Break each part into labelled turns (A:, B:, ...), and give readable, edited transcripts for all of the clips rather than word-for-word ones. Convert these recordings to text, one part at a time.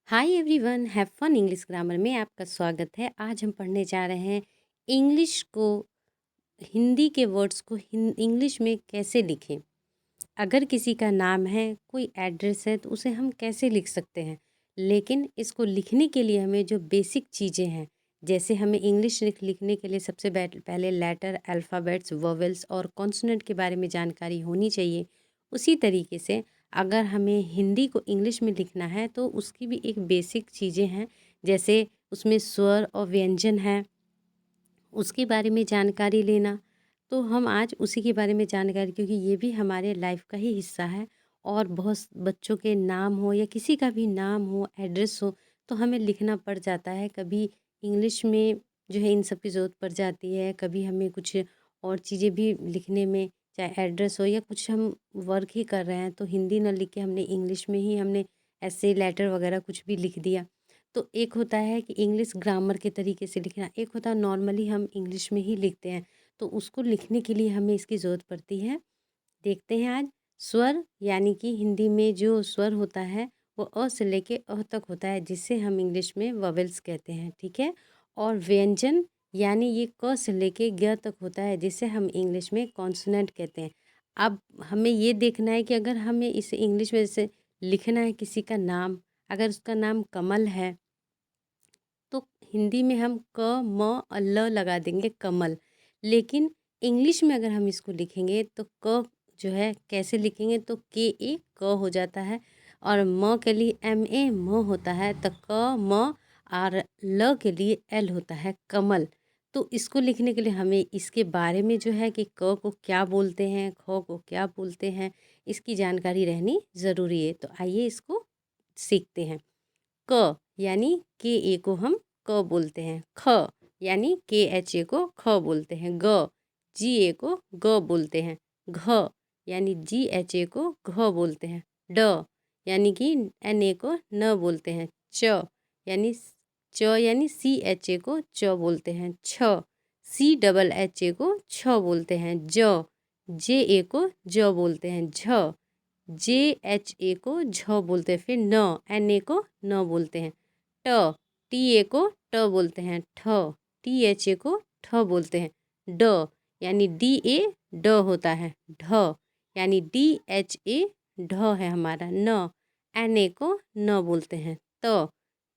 A: Hi everyone, have fun English grammar में आपका स्वागत है। आज हम पढ़ने जा रहे हैं इंग्लिश को, हिंदी के वर्ड्स को इंग्लिश में कैसे लिखें। अगर किसी का नाम है, कोई एड्रेस है, तो उसे हम कैसे लिख सकते हैं। लेकिन इसको लिखने के लिए हमें जो बेसिक चीज़ें हैं, जैसे हमें इंग्लिश लिखने के लिए सबसे पहले लेटर, अल्फ़ाबेट्स, वोवेल्स और कॉन्सोनेंट के बारे में जानकारी होनी चाहिए। उसी तरीके से अगर हमें हिंदी को इंग्लिश में लिखना है तो उसकी भी एक बेसिक चीज़ें हैं, जैसे उसमें स्वर और व्यंजन है, उसके बारे में जानकारी लेना। तो हम आज उसी के बारे में जानकारी, क्योंकि ये भी हमारे लाइफ का ही हिस्सा है। और बहुत बच्चों के नाम हो या किसी का भी नाम हो, एड्रेस हो, तो हमें लिखना पड़ जाता है। कभी इंग्लिश में जो है इन सब की ज़रूरत पड़ जाती है, कभी हमें कुछ और चीज़ें भी लिखने में, चाहे एड्रेस हो या कुछ हम वर्क ही कर रहे हैं, तो हिंदी ना लिख के हमने इंग्लिश में ही हमने ऐसे लेटर वगैरह कुछ भी लिख दिया। तो एक होता है कि इंग्लिश ग्रामर के तरीके से लिखना, एक होता है नॉर्मली हम इंग्लिश में ही लिखते हैं। तो उसको लिखने के लिए हमें इसकी ज़रूरत पड़ती है। देखते हैं आज। स्वर यानी कि हिंदी में जो स्वर होता है वो अ से लेके अ तक होता है, जिसे हम इंग्लिश में वोवेल्स कहते हैं, ठीक है। और व्यंजन यानी ये क से लेके ग तक होता है, जिसे हम इंग्लिश में कॉन्सोनेंट कहते हैं। अब हमें ये देखना है कि अगर हमें इसे इंग्लिश में जैसे लिखना है किसी का नाम, अगर उसका नाम कमल है तो हिंदी में हम क म और ल लगा देंगे, कमल। लेकिन इंग्लिश में अगर हम इसको लिखेंगे तो क जो है कैसे लिखेंगे, तो के ए क हो जाता है, और म के लिए एम ए म होता है, तो क म, और ल के लिए एल होता है, कमल। तो इसको लिखने के लिए हमें इसके बारे में जो है कि क को क्या बोलते हैं, ख को क्या बोलते हैं, इसकी जानकारी रहनी ज़रूरी है। तो आइए इसको सीखते हैं। क यानी के ए को हम क बोलते हैं। ख यानी के एच ए को ख बोलते हैं। ग जी ए को ग बोलते हैं। घ यानी जी एच ए को घ बोलते हैं। ड यानी कि एन ए को न बोलते हैं। यानी च यानी सी एच ए को च बोलते हैं। छ सी डबल एच ए को छ बोलते हैं। जे ए को ज बोलते हैं। झ जे एच ए को झ बोलते हैं। फिर न एन ए को न बोलते हैं। ट टी ए को ट बोलते हैं। ठ टी एच ए को ठ बोलते हैं। ड यानी डी ए ड होता है। ढ यानी डी एच ए ढ है हमारा। न एन ए को न बोलते हैं। त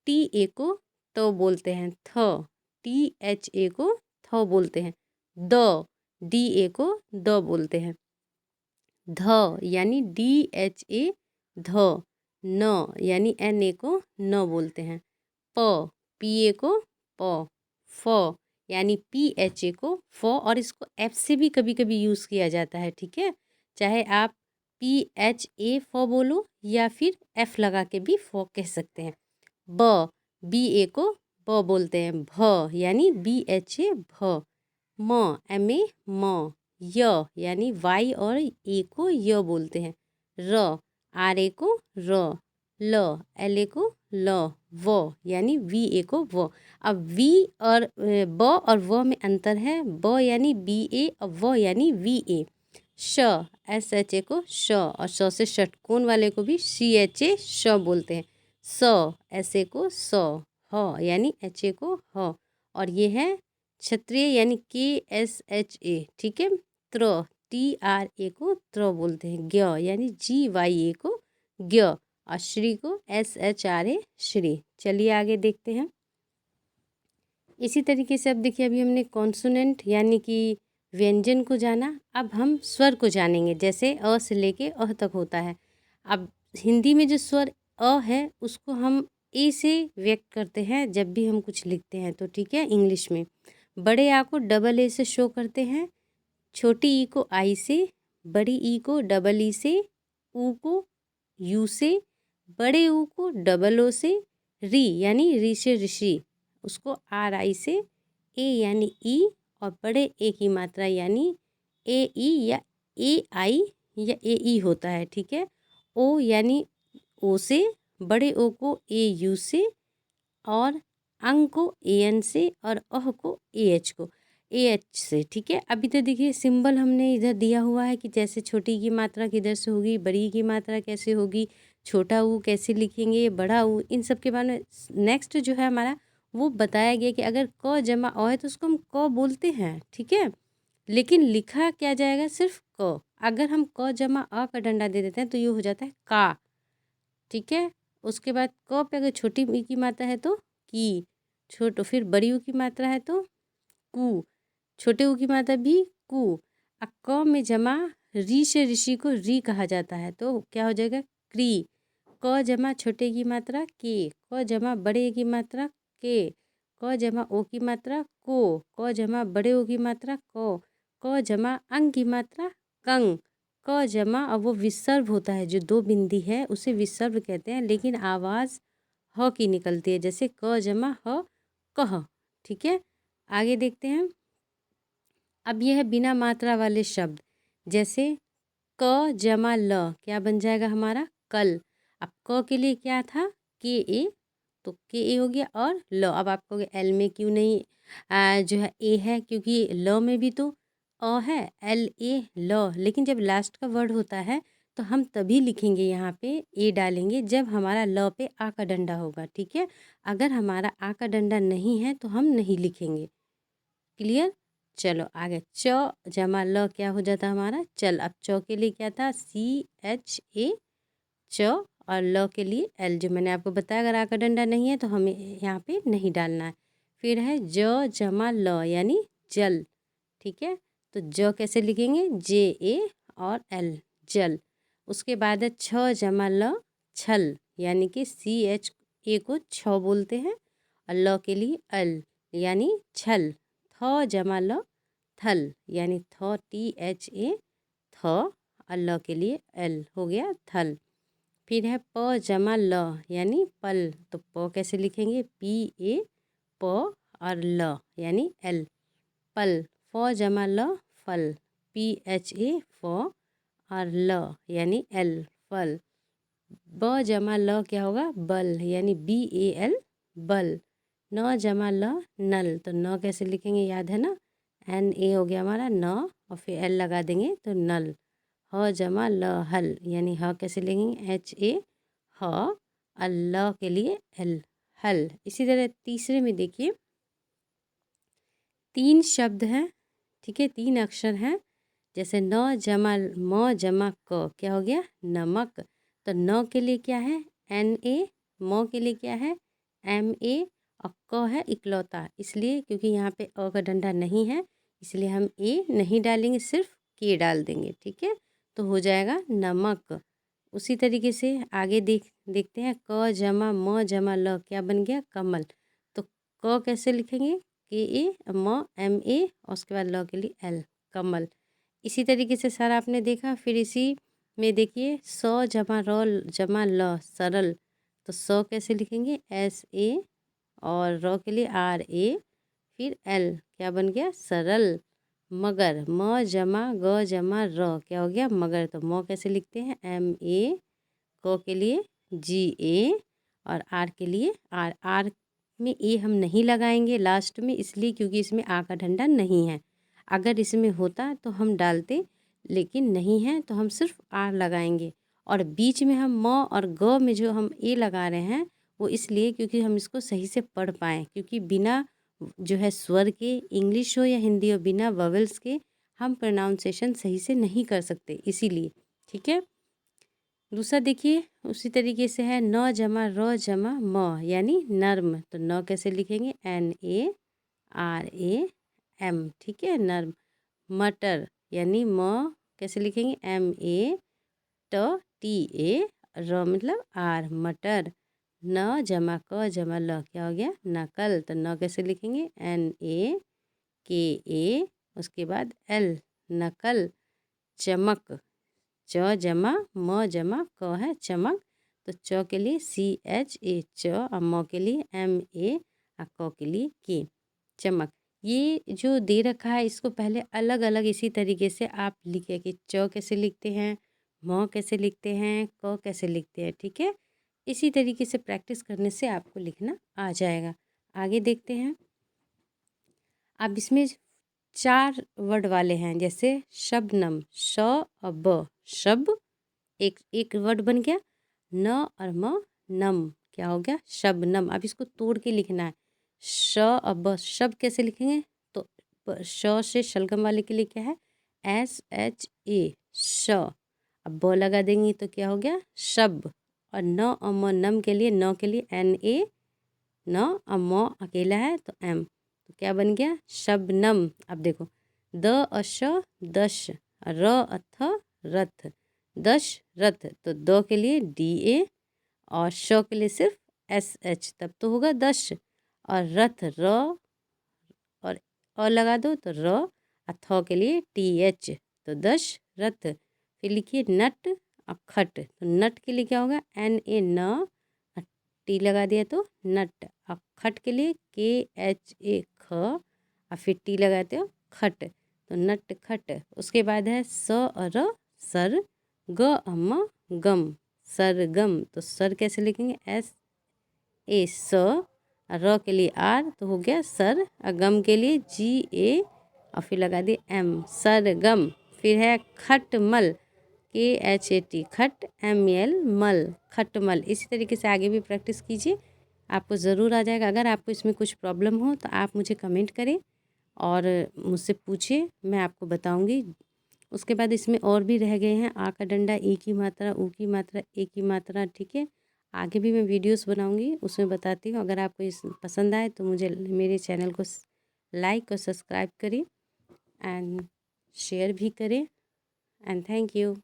A: टी ए को तो बोलते हैं। थ टी एच ए को थ बोलते हैं। द डी ए को द बोलते हैं। ध यानी डी एच ए ध। न यानी एन ए को न बोलते हैं। प पी ए को प। फ यानी पी एच ए को फ, और इसको एफ से भी कभी कभी यूज़ किया जाता है, ठीक है। चाहे आप पी एच ए फ बोलो या फिर एफ लगा के भी फ कह सकते हैं। ब बी ए को ब बोलते हैं। भ यानी बी एच ए भ। म एम ए म। य यानी वाई और ए को य बोलते हैं। र आर ए को र। ल एल ए को ल। व यानी वी ए को व। अब वी और ब और व में अंतर है। ब यानी बी ए और व यानी वी ए। श एस एच ए को श, और श से षटकोण वाले को भी सी एच ए श बोलते हैं। स एस ए को स। ह यानी एच ए को ह। और ये है क्षत्रिय यानी के एस एच ए, ठीक है। त्र टी आर ए को त्र बोलते हैं। ज्ञ यानी जी वाई ए को ज्ञ, और श्री को S H R A Shri. चलिए आगे देखते हैं। इसी तरीके से अब देखिए, अभी हमने कॉन्सोनेंट यानी कि व्यंजन को जाना, अब हम स्वर को जानेंगे। जैसे अ से लेके अ तक होता है। अब हिंदी में जो स्वर अ है उसको हम ए से व्यक्त करते हैं जब भी हम कुछ लिखते हैं, तो ठीक है। इंग्लिश में बड़े आ को डबल ए से शो करते हैं, छोटी ई को आई से, बड़ी ई को डबल ई से, ऊ को यू से, बड़े ऊ को डबल ओ से, री यानी री से ऋषि, उसको आर आई से, ए यानी ई, और बड़े ए की मात्रा यानी ए ई या ए आई या ए ई होता है, ठीक है। ओ यानी ओ से, बड़े ओ को ए यू से, और अंग को ए एन से, और अह को ए एच को ए एच से, ठीक है। अभी तो देखिए सिंबल हमने इधर दिया हुआ है कि जैसे छोटी की मात्रा किधर से होगी, बड़ी की मात्रा कैसे होगी, छोटा ऊ कैसे लिखेंगे, बड़ा ऊ, इन सब के बारे में नेक्स्ट जो है हमारा वो बताया गया कि अगर क जमा अ है तो उसको हम क बोलते हैं, ठीक है। लेकिन लिखा क्या जाएगा, सिर्फ क। अगर हम क जमा अ का डंडा दे देते हैं तो ये हो जाता है का, ठीक है। उसके बाद क पे अगर छोटी ई की मात्रा है तो की, फिर बड़ी ऊ की मात्रा है तो कु, छोटे ऊ की मात्रा भी कु। क में जमा री से ऋषि को री कहा जाता है तो क्या हो जाएगा क्री। क जमा छोटे की मात्रा के, क जमा बड़े की मात्रा के, क जमा ओ की मात्रा को, क जमा बड़े ओ की मात्रा क जमा अंग की मात्रा कंग, क जमा, अब वो विसर्ग होता है जो दो बिंदी है उसे विसर्ग कहते हैं, लेकिन आवाज़ ह की निकलती है, जैसे क जमा ह कह, ठीक है। आगे देखते हैं। अब यह है बिना मात्रा वाले शब्द, जैसे क जमा ल क्या बन जाएगा हमारा कल। अब क के लिए क्या था के ए, तो के ए हो गया, और ल। अब आप कहोगे एल में क्यों नहीं जो है ए है, क्योंकि ल में भी तो अ है, एल ए ल। लेकिन जब लास्ट का वर्ड होता है तो हम तभी लिखेंगे, यहाँ पे ए डालेंगे जब हमारा ल पे आ का डंडा होगा, ठीक है। अगर हमारा आ का डंडा नहीं है तो हम नहीं लिखेंगे। क्लियर। चलो आगे, च जमा ल क्या हो जाता हमारा चल। अब च के लिए क्या था सी एच ए च, और ल के लिए एल, जो मैंने आपको बताया अगर आ का डंडा नहीं है तो हमें यहाँ पे नहीं डालना है। फिर है ज जमा ल यानी जल, ठीक है। तो ज कैसे लिखेंगे जे ए और एल, जल। उसके बाद है छ जमा ल छल, यानी कि सी एच ए को छ बोलते हैं, और ल के लिए अल यानी छल। थ जमा ल थल, यानी थ टी एच ए थ, और ल के लिए एल हो गया थल। फिर है प जमा ल यानी पल, तो प कैसे लिखेंगे पी ए प, और ल यानी एल पल। फ जमा ल फल, पी एच ए फ, और ल यानी एल फल। ब जमा ल क्या होगा बल, यानी बी ए एल बल। न जमा ल नल, तो न कैसे लिखेंगे याद है ना, एन ए हो गया हमारा न, और फिर एल लगा देंगे तो नल। ह जमा ल हल, यानी ह कैसे लिखेंगे एच ए ह, और ल के लिए एल हल। इसी तरह तीसरे में देखिए 3 शब्द हैं, ठीक है, 3 अक्षर हैं, जैसे न जमा म जमा क क्या हो गया नमक। तो न के लिए क्या है एन ए, म के लिए क्या है एम ए, और क है इकलौता, इसलिए क्योंकि यहाँ पे अ का डंडा नहीं है इसलिए हम ए नहीं डालेंगे, सिर्फ के डाल देंगे, ठीक है। तो हो जाएगा नमक। उसी तरीके से आगे देखते हैं क जमा म जमा ल क्या बन गया कमल। तो क कैसे लिखेंगे के ए म एम ए, और उसके बाद ल के लिए एल कमल। इसी तरीके से सारा आपने देखा। फिर इसी में देखिए स जमा र जमा ल सरल, तो स कैसे लिखेंगे एस ए, और र के लिए आर ए, फिर एल क्या बन गया सरल। मगर म जमा ग जमा र क्या हो गया मगर, तो म कैसे लिखते हैं एम ए, क के लिए जी ए, और आर के लिए आर। आर में ए हम नहीं लगाएंगे लास्ट में, इसलिए क्योंकि इसमें आ का डंडा नहीं है। अगर इसमें होता तो हम डालते, लेकिन नहीं है तो हम सिर्फ आर लगाएंगे। और बीच में हम म और ग में जो हम ए लगा रहे हैं वो इसलिए क्योंकि हम इसको सही से पढ़ पाएँ, क्योंकि बिना जो है स्वर के, इंग्लिश हो या हिंदी हो, बिना ववेल्स के हम प्रोनाउंसिएशन सही से नहीं कर सकते, इसीलिए, ठीक है। दूसरा देखिए उसी तरीके से है न जमा र जमा म, यानी नर्म। तो न कैसे लिखेंगे N A R A M, ठीक है नर्म। मटर यानी म कैसे लिखेंगे एम ए ट टी ए, र मतलब आर मटर। न जमा क जमा ल क्या हो गया नकल, तो न कैसे लिखेंगे एन ए के ए, उसके बाद एल नकल। चमक, च जमा म जमा क है चमक, तो च के लिए सी एच ए च, और म के लिए एम ए, और क के लिए के चमक। ये जो दे रखा है इसको पहले अलग अलग इसी तरीके से आप लिखिए कि च कैसे लिखते हैं, म कैसे लिखते हैं, क कैसे लिखते हैं, ठीक है। इसी तरीके से प्रैक्टिस करने से आपको लिखना आ जाएगा। आगे देखते हैं। अब इसमें 4 वर्ड वाले हैं, जैसे शबनम श और ब, शब एक एक वर्ड बन गया। न और म नम, क्या हो गया शबनम। अब इसको तोड़ के लिखना है। श और ब, शब कैसे लिखेंगे, तो श से शलगम वाले के लिए क्या है SHA श। अब ब लगा देंगे तो क्या हो गया शब। और न और म नम के लिए, न के लिए NA, न और म अकेला है तो M, तो क्या बन गया शबनम। अब देखो द अश दश, र अथ रथ, दश रथ, तो द के लिए DA और श के लिए सिर्फ SH, तब तो होगा दश। और रथ र और लगा दो तो र, और थ के लिए TH, तो दश रथ। फिर लिखिए नट और खट, तो नट के लिए क्या होगा NA न, और टी लगा दिया तो नट। और खट के लिए KHA ख, और फिर टी लगाते हो खट, तो नट खट। उसके बाद है स और र सर, ग अम गम, सरगम, तो सर कैसे लिखेंगे SA स, और र के लिए R, तो हो गया सर, और गम के लिए GA, और फिर लगा दिए M, सरगम। फिर है खटमल, KHAT खट, MEL मल, खटमल। इसी तरीके से आगे भी प्रैक्टिस कीजिए, आपको ज़रूर आ जाएगा। अगर आपको इसमें कुछ प्रॉब्लम हो तो आप मुझे कमेंट करें और मुझसे पूछिए, मैं आपको बताऊंगी। उसके बाद इसमें और भी रह गए हैं आ का डंडा, ई की मात्रा, ऊ की मात्रा, ए की मात्रा, ठीक है। आगे भी मैं वीडियोस बनाऊंगी, उसमें बताती हूँ। अगर आपको इस पसंद आए तो मुझे मेरे चैनल को लाइक और सब्सक्राइब करें एंड शेयर भी करें, एंड थैंक यू।